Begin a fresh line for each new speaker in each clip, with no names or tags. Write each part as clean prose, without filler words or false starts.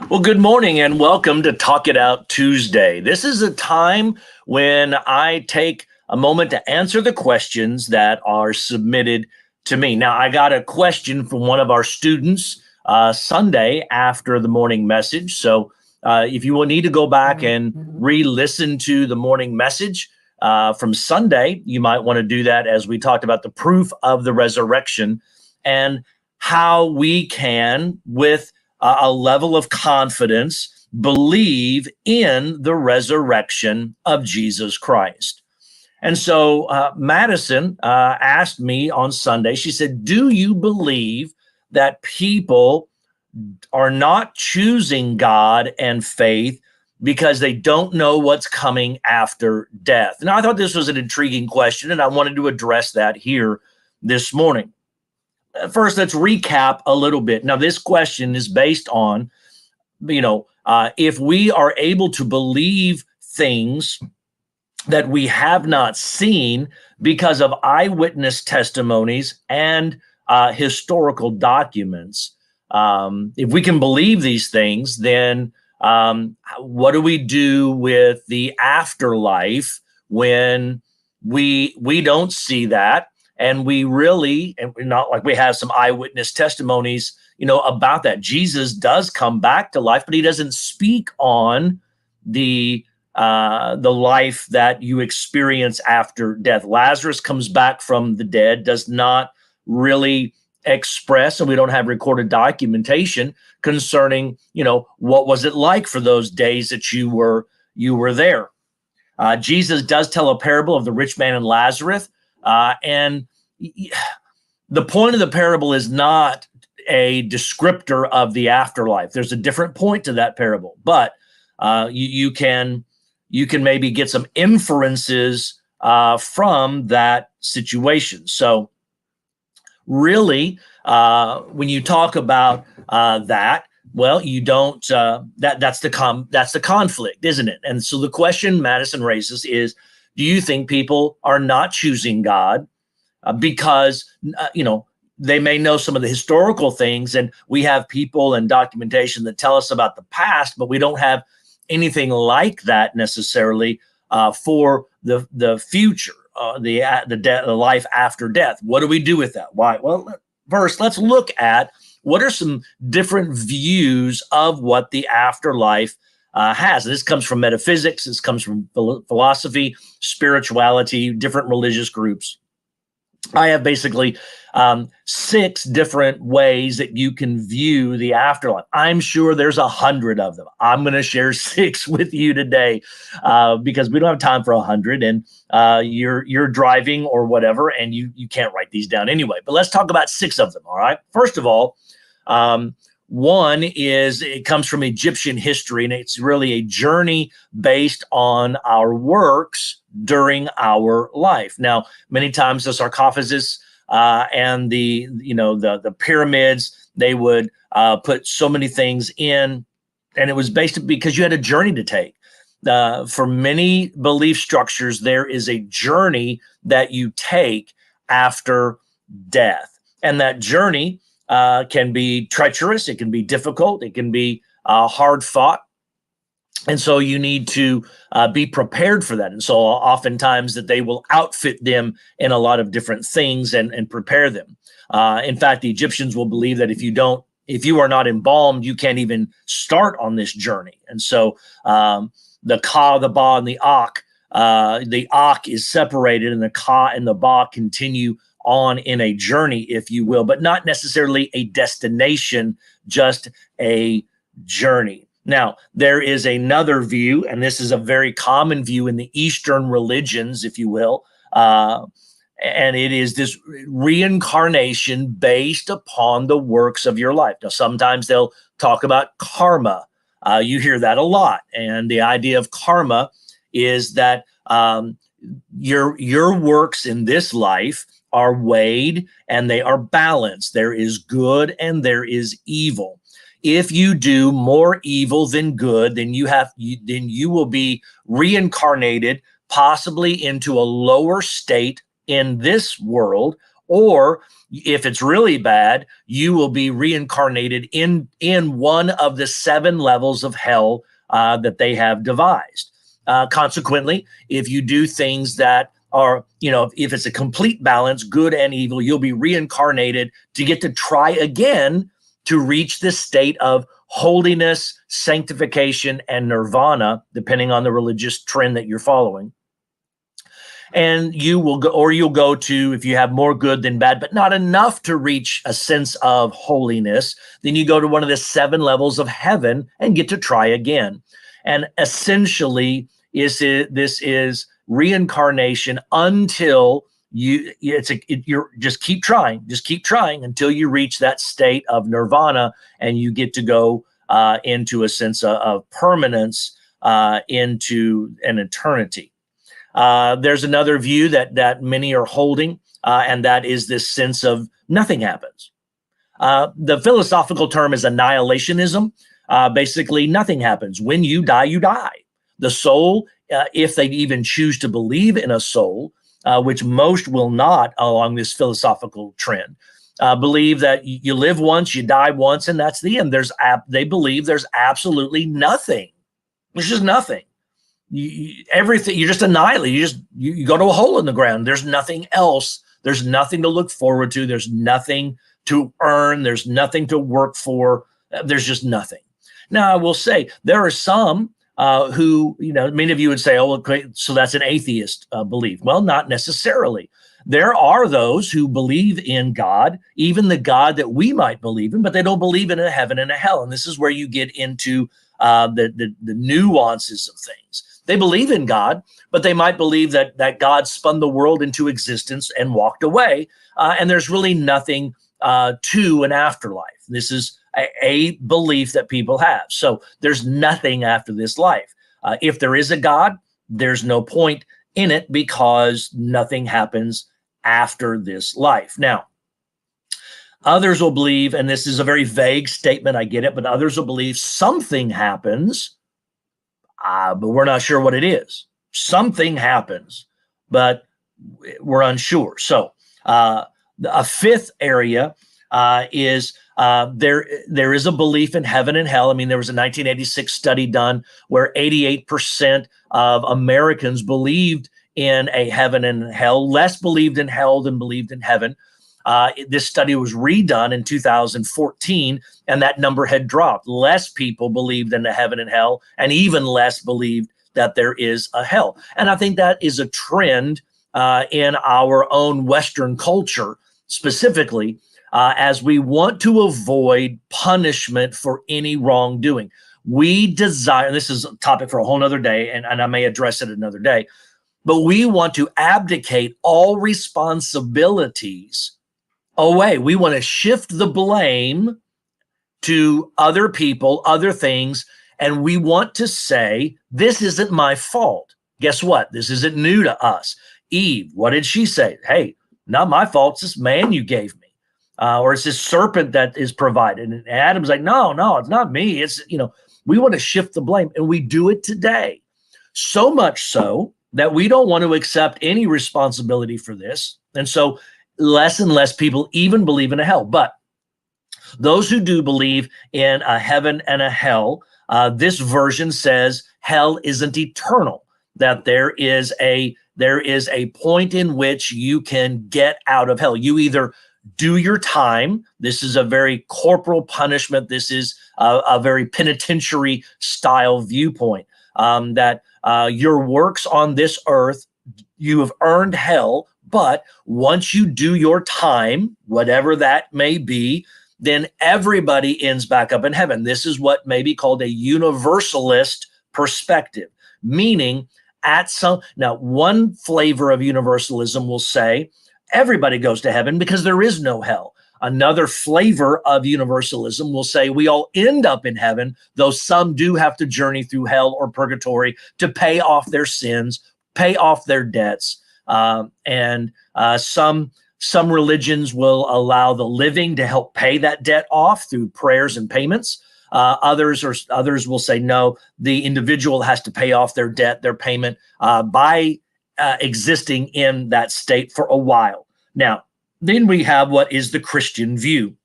Well, good morning and welcome to Talk It Out Tuesday. This is a time when I take a moment to answer the questions that are submitted to me. Now, I got a question from one of our students Sunday after the morning message. So if you will need to go back and re-listen to the morning message from Sunday, you might want to do that as we talked about the proof of the resurrection and how we can, with a level of confidence, believe in the resurrection of Jesus Christ. And so Madison asked me on Sunday, she said, do you believe that people are not choosing God and faith because they don't know what's coming after death? Now, I thought this was an intriguing question, and I wanted to address that here this morning. First, let's recap a little bit. Now, this question is based on, if we are able to believe things that we have not seen because of eyewitness testimonies and historical documents. If we can believe these things, then what do we do with the afterlife when we don't see that? And we really, and not like we have some eyewitness testimonies, about that. Jesus does come back to life, but he doesn't speak on the life that you experience after death. Lazarus comes back from the dead, does not really express, and we don't have recorded documentation concerning, what was it like for those days that you were there. Jesus does tell a parable of the rich man and Lazarus. And the point of the parable is not a descriptor of the afterlife. There's a different point to that parable, but you can maybe get some inferences from that situation. So really, when you talk about that, well, you don't. That's the conflict, isn't it? And so the question Madison raises is, do you think people are not choosing God because, they may know some of the historical things, and we have people and documentation that tell us about the past, but we don't have anything like that necessarily for the future, the life after death. What do we do with that? Why? Well, first, let's look at what are some different views of what the afterlife has. This comes from metaphysics. This comes from philosophy, spirituality, different religious groups. I have basically 6 different ways that you can view the afterlife. I'm sure there's 100 of them. I'm going to share 6 with you today because we don't have time for 100, and you're driving or whatever, and you can't write these down anyway. But let's talk about 6 of them. All right. First of all, one is, it comes from Egyptian history, and it's really a journey based on our works during our life. Now, many times the sarcophagus and the pyramids, they would put so many things in, and it was based because you had a journey to take. For many belief structures, there is a journey that you take after death, and that journey can be treacherous, it can be difficult, it can be hard fought. And so you need to be prepared for that. And so oftentimes that they will outfit them in a lot of different things and prepare them. In fact, the Egyptians will believe that if you are not embalmed, you can't even start on this journey. And so the Ka, the Ba, and the Ak is separated, and the Ka and the Ba continue on in a journey, if you will, but not necessarily a destination, just a journey. Now, there is another view, and this is a very common view in the Eastern religions, if you will, and it is this reincarnation based upon the works of your life. Now, sometimes they'll talk about karma. You hear that a lot, and the idea of karma is that your works in this life are weighed and they are balanced. There is good and there is evil. If you do more evil than good, then you will be reincarnated, possibly into a lower state in this world, Or if it's really bad, you will be reincarnated in one of the 7 levels of hell that they have devised. Consequently, if you do things that are, if it's a complete balance, good and evil, you'll be reincarnated to get to try again to reach this state of holiness, sanctification, and nirvana, depending on the religious trend that you're following. And you will go, or you'll go to, if you have more good than bad, but not enough to reach a sense of holiness, then you go to one of the 7 levels of heaven and get to try again. And essentially, this is reincarnation until you're just keep trying until you reach that state of nirvana, and you get to go into a sense of permanence, into an eternity. There's another view that many are holding, and that is this sense of nothing happens. The philosophical term is annihilationism. Basically, nothing happens. When you die, you die. The soul, if they even choose to believe in a soul, which most will not along this philosophical trend, believe that you live once, you die once, and that's the end. They believe there's absolutely nothing. There's just nothing. Everything, you just annihilate. You go to a hole in the ground. There's nothing else. There's nothing to look forward to. There's nothing to earn. There's nothing to work for. There's just nothing. Now, I will say there are some who, many of you would say, oh, okay, so that's an atheist belief. Well, not necessarily. There are those who believe in God, even the God that we might believe in, but they don't believe in a heaven and a hell. And this is where you get into the nuances of things. They believe in God, but they might believe that God spun the world into existence and walked away, and there's really nothing to an afterlife. This is a belief that people have. So there's nothing after this life. If there is a God, there's no point in it because nothing happens after this life. Now, others will believe, and this is a very vague statement, I get it, but others will believe something happens, but we're not sure what it is. Something happens, but we're unsure. So a fifth area is there is a belief in heaven and hell. I mean, there was a 1986 study done where 88% of Americans believed in a heaven and hell, less believed in hell than believed in heaven. This study was redone in 2014, and that number had dropped. Less people believed in the heaven and hell, and even less believed that there is a hell. And I think that is a trend in our own Western culture, specifically, as we want to avoid punishment for any wrongdoing. We desire, this is a topic for a whole nother day, and I may address it another day, but we want to abdicate all responsibilities away. We want to shift the blame to other people, other things, and we want to say, this isn't my fault. Guess what? This isn't new to us. Eve, what did she say? Hey, not my fault. It's this man you gave me. Or it's this serpent that is provided. And Adam's like, no, it's not me. It's, we want to shift the blame, and we do it today. So much so that we don't want to accept any responsibility for this. And so less and less people even believe in a hell. But those who do believe in a heaven and a hell, this version says hell isn't eternal, that there is a point in which you can get out of hell. You either do your time. This is a very corporal punishment. This is a very penitentiary style viewpoint, that your works on this earth, you have earned hell, but once you do your time, whatever that may be, then everybody ends back up in heaven. This is what may be called a universalist perspective, meaning now one flavor of universalism will say everybody goes to heaven because there is no hell. Another flavor of universalism will say we all end up in heaven, though some do have to journey through hell or purgatory to pay off their sins, pay off their debts. And some religions will allow the living to help pay that debt off through prayers and payments. Others will say, no, the individual has to pay off their debt, their payment, by existing in that state for a while. Now, Then we have what is the Christian view.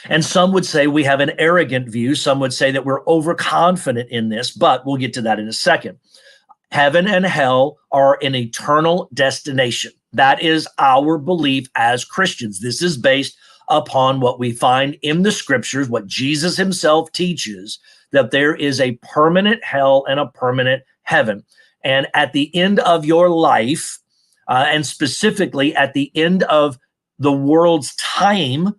And some would say we have an arrogant view. Some would say that we're overconfident in this, but we'll get to that in a second. Heaven and hell are an eternal destination. That is our belief as Christians. This is based upon what we find in the scriptures, what Jesus himself teaches, that there is a permanent hell and a permanent heaven. And at the end of your life, and specifically at the end of the world's time,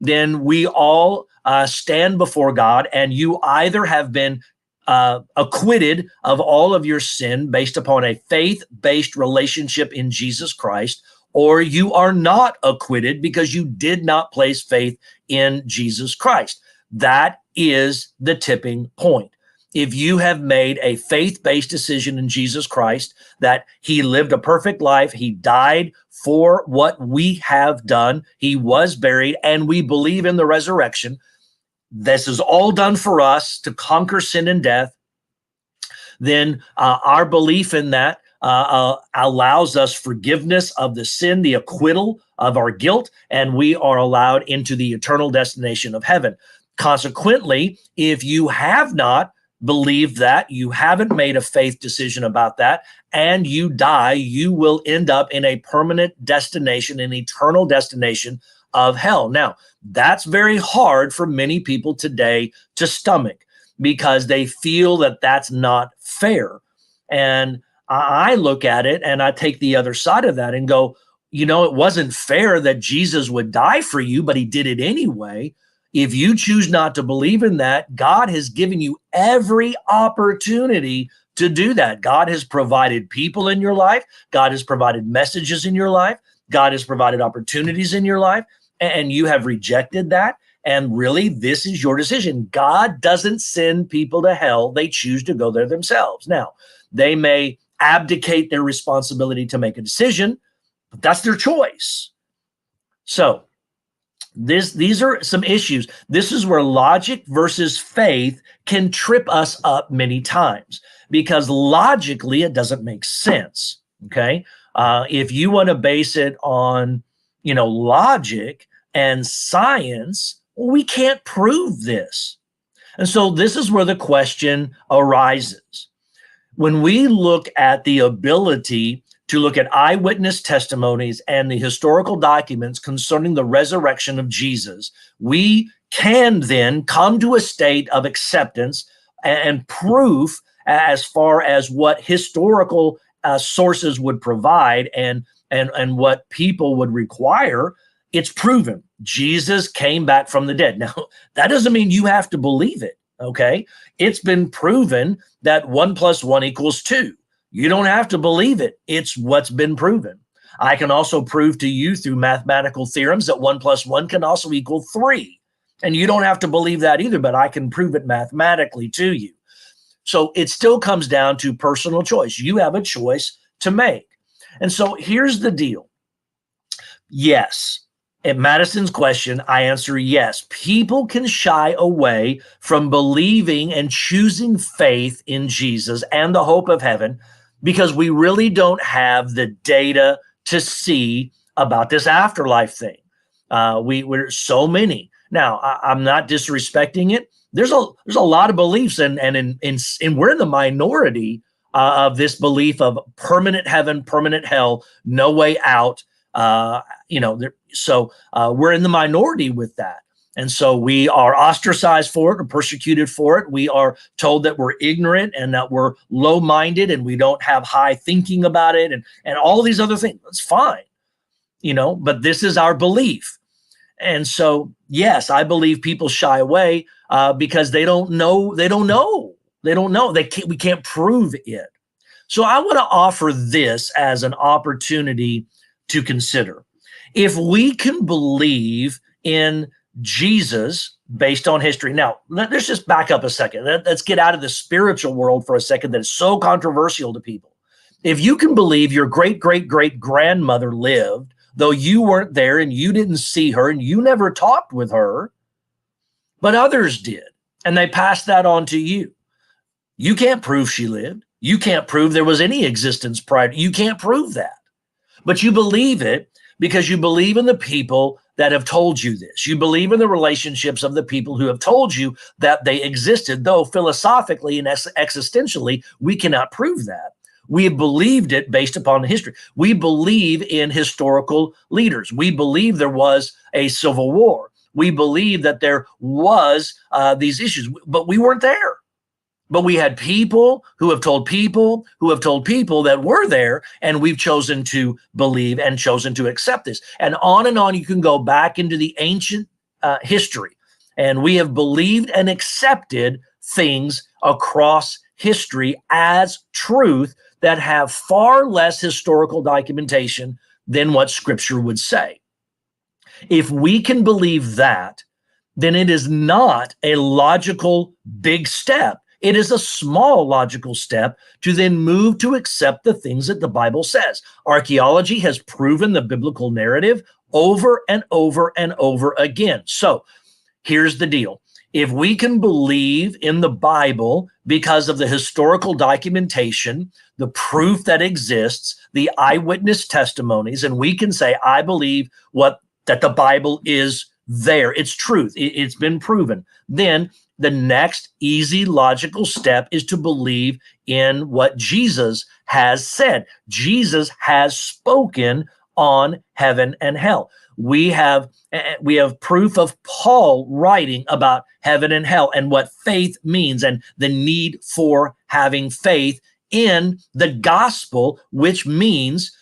then we all stand before God, and you either have been acquitted of all of your sin based upon a faith-based relationship in Jesus Christ, or you are not acquitted because you did not place faith in Jesus Christ. That is the tipping point. If you have made a faith-based decision in Jesus Christ, that he lived a perfect life, he died for what we have done, he was buried, and we believe in the resurrection, this is all done for us to conquer sin and death, then our belief in that allows us forgiveness of the sin, the acquittal of our guilt, and we are allowed into the eternal destination of heaven. Consequently, if you have not believed that, you haven't made a faith decision about that, and you die, you will end up in a permanent destination, an eternal destination of hell. Now, that's very hard for many people today to stomach because they feel that that's not fair. And I look at it and I take the other side of that and go, it wasn't fair that Jesus would die for you, but he did it anyway. If you choose not to believe in that, God has given you every opportunity to do that. God has provided people in your life. God has provided messages in your life. God has provided opportunities in your life, and you have rejected that. And really, this is your decision. God doesn't send people to hell. They choose to go there themselves. Now, they may abdicate their responsibility to make a decision, but that's their choice. So these are some issues. This is where logic versus faith can trip us up many times because logically it doesn't make sense. Okay, if you want to base it on logic and science, we can't prove this, and so this is where the question arises. When we look at the ability to look at eyewitness testimonies and the historical documents concerning the resurrection of Jesus, we can then come to a state of acceptance and proof as far as what historical sources would provide and what people would require. It's proven Jesus came back from the dead. Now, that doesn't mean you have to believe it, okay? It's been proven that 1 + 1 = 2. You don't have to believe it. It's what's been proven. I can also prove to you through mathematical theorems that 1 + 1 can also equal 3. And you don't have to believe that either, but I can prove it mathematically to you. So it still comes down to personal choice. You have a choice to make. And so here's the deal. Yes. At Madison's question, I answer yes. People can shy away from believing and choosing faith in Jesus and the hope of heaven because we really don't have the data to see about this afterlife thing. We're so many. Now, I'm not disrespecting it. There's a lot of beliefs, and we're in the minority of this belief of permanent heaven, permanent hell, no way out. So we're in the minority with that. And so we are ostracized for it or persecuted for it. We are told that we're ignorant and that we're low-minded and we don't have high thinking about it and all these other things. That's fine, but this is our belief. And so, yes, I believe people shy away because they don't know. We can't prove it. So I want to offer this as an opportunity to consider. If we can believe in Jesus based on history. Now, let's just back up a second. Let's get out of the spiritual world for a second that is so controversial to people. If you can believe your great-great-great-grandmother lived, though you weren't there and you didn't see her and you never talked with her, but others did, and they passed that on to you. You can't prove she lived. You can't prove there was any existence prior. You can't prove that. But you believe it because you believe in the people that have told you this. You believe in the relationships of the people who have told you that they existed, though philosophically and existentially, we cannot prove that. We have believed it based upon history. We believe in historical leaders. We believe there was a civil war. We believe that there was these issues, but we weren't there. But we had people who have told people who have told people that were there, and we've chosen to believe and chosen to accept this. And on you can go back into the ancient history. And we have believed and accepted things across history as truth that have far less historical documentation than what Scripture would say. If we can believe that, then it is not a logical big step. It is a small logical step to then move to accept the things that the Bible says. Archaeology has proven the biblical narrative over and over and over again. So here's the deal. If we can believe in the Bible because of the historical documentation, the proof that exists, the eyewitness testimonies, and we can say, I believe that the Bible is there. It's truth. It's been proven. Then the next easy logical step is to believe in what Jesus has said. Jesus has spoken on heaven and hell. We have proof of Paul writing about heaven and hell and what faith means and the need for having faith in the gospel, which means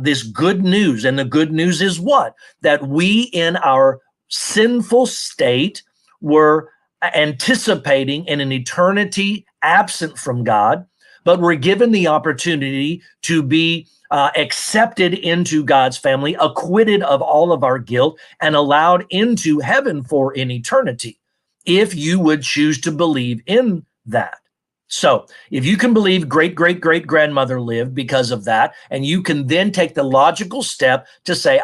this good news. And the good news is what? That we in our sinful state were anticipating in an eternity absent from God, but we're given the opportunity to be accepted into God's family, acquitted of all of our guilt, and allowed into heaven for an eternity, if you would choose to believe in that. So if you can believe great-great-great-grandmother lived because of that, and you can then take the logical step to say,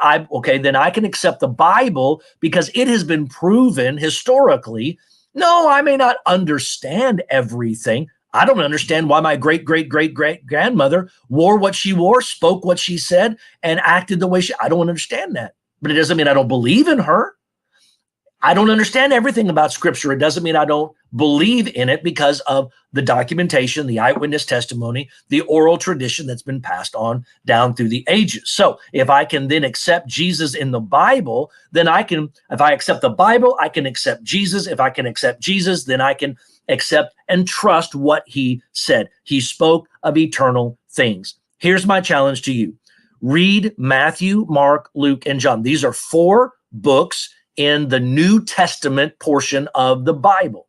then I can accept the Bible because it has been proven historically. No, I may not understand everything. I don't understand why my great-great-great-great-grandmother wore what she wore, spoke what she said, and acted the way I don't understand that. But it doesn't mean I don't believe in her. I don't understand everything about Scripture. It doesn't mean I don't believe in it because of the documentation, the eyewitness testimony, the oral tradition that's been passed on down through the ages. So if I can then accept Jesus in the Bible, then if I accept the Bible, I can accept Jesus. If I can accept Jesus, then I can accept and trust what he said. He spoke of eternal things. Here's my challenge to you. Read Matthew, Mark, Luke, and John. These are 4 books in the New Testament portion of the Bible.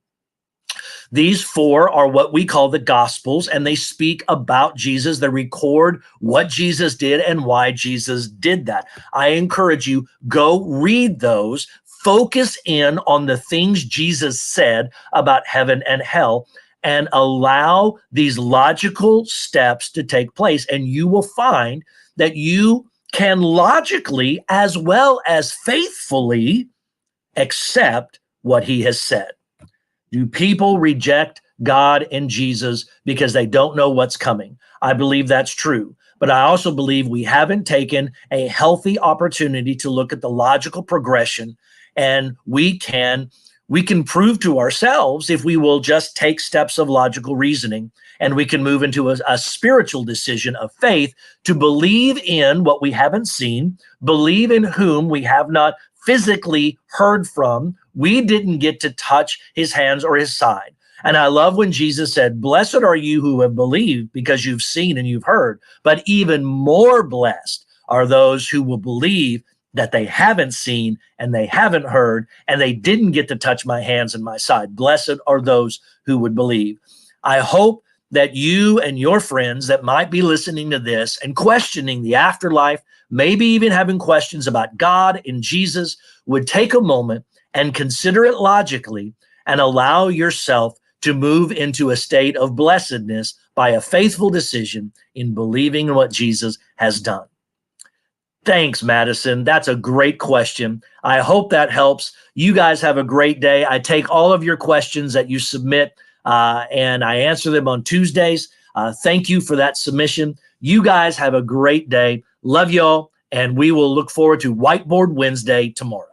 These 4 are what we call the Gospels, and they speak about Jesus. They record what Jesus did and why Jesus did that. I encourage you, go read those, focus in on the things Jesus said about heaven and hell, and allow these logical steps to take place, and you will find that you can logically as well as faithfully accept what he has said. Do people reject God and Jesus because they don't know what's coming? I believe that's true. But I also believe we haven't taken a healthy opportunity to look at the logical progression, and we can prove to ourselves, if we will just take steps of logical reasoning, and we can move into a spiritual decision of faith to believe in what we haven't seen, believe in whom we have not physically heard from. We didn't get to touch his hands or his side. And I love when Jesus said, blessed are you who have believed because you've seen and you've heard, but even more blessed are those who will believe that they haven't seen and they haven't heard and they didn't get to touch my hands and my side. Blessed are those who would believe. I hope that you and your friends that might be listening to this and questioning the afterlife, maybe even having questions about God and Jesus, would take a moment and consider it logically and allow yourself to move into a state of blessedness by a faithful decision in believing in what Jesus has done. Thanks, Madison. That's a great question. I hope that helps. You guys have a great day. I take all of your questions that you submit and I answer them on Tuesdays. Thank you for that submission. You guys have a great day. Love y'all. and we will look forward to Whiteboard Wednesday tomorrow.